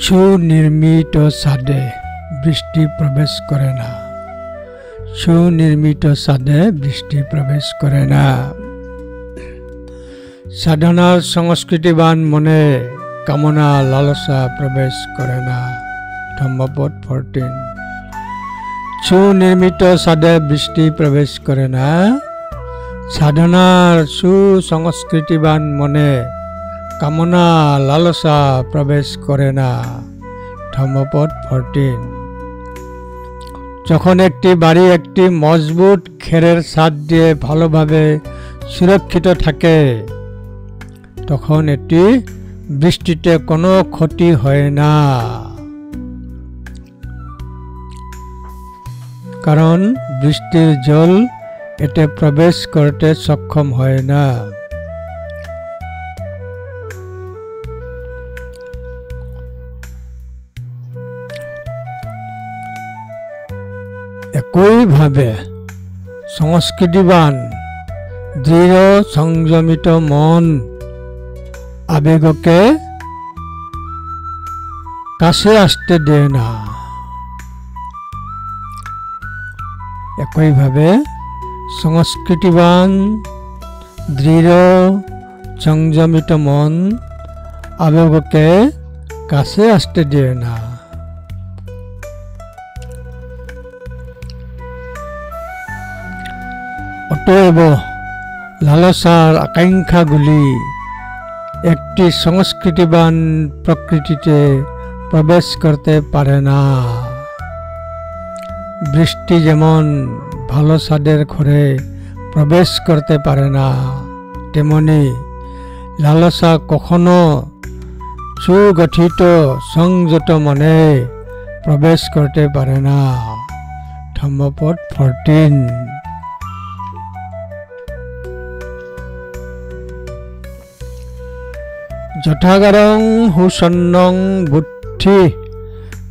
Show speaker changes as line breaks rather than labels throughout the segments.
সুনির্মিত ছাদে বৃষ্টি প্রবেশ করে না। সুনির্মিত ছাদে বৃষ্টি প্রবেশ করে না। সাধনার সংস্কৃতিবান মনে কামনা লালসা প্রবেশ করে না। ধম্মপদ 14। সুনির্মিত ছাদে বৃষ্টি প্রবেশ করে না। সাধনার সুসংস্কৃতিবান মনে কামনা লালসা প্রবেশ করে না। ধম্মপদ 14। যখন একটি বাড়ি একটি মজবুত খেরের ছাদ দিয়ে ভালোভাবে সুরক্ষিত থাকে তখন এটি বৃষ্টিতে কোনো ক্ষতি হয় না, কারণ বৃষ্টির জল এতে প্রবেশ করতে সক্ষম হয় না। একইভাবে সংস্কৃতিবান দৃঢ় সংযমিত মন আবেগকে কাছে আসতে দেয় না। একইভাবে সংস্কৃতিবান দৃঢ় সংযমিত মন আবেগকে কাছে আসতে দেয় না। অতএব লালসার আকাঙ্ক্ষাগুলি একটি সংস্কৃতিবান প্রকৃতিতে প্রবেশ করতে পারে না। বৃষ্টি যেমন ভালো ছাদের ঘরে প্রবেশ করতে পারে না, তেমনি লালসা কখনো সুগঠিত সংযত মনে প্রবেশ করতে পারে না। ধম্মপদ 14। যথাগারং হুসন্নং বুদ্ধি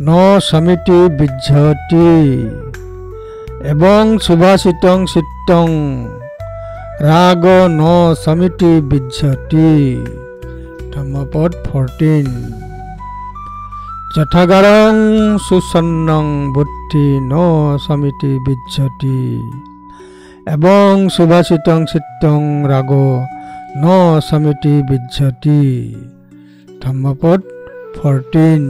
ন সমিতি বিজ্জতি এবং সুভাষিতং চিত্তং রাগ ন সমিতি বিজ্জতি। ধম্মপদ 14। যথাগারং সুসন্নং বুদ্ধি ন সমিতি বিজ্জতি এবং সুভাষিতং চিত্তং রাগ ন সমিতি বিজ্জতি। ধম্মপদ 14।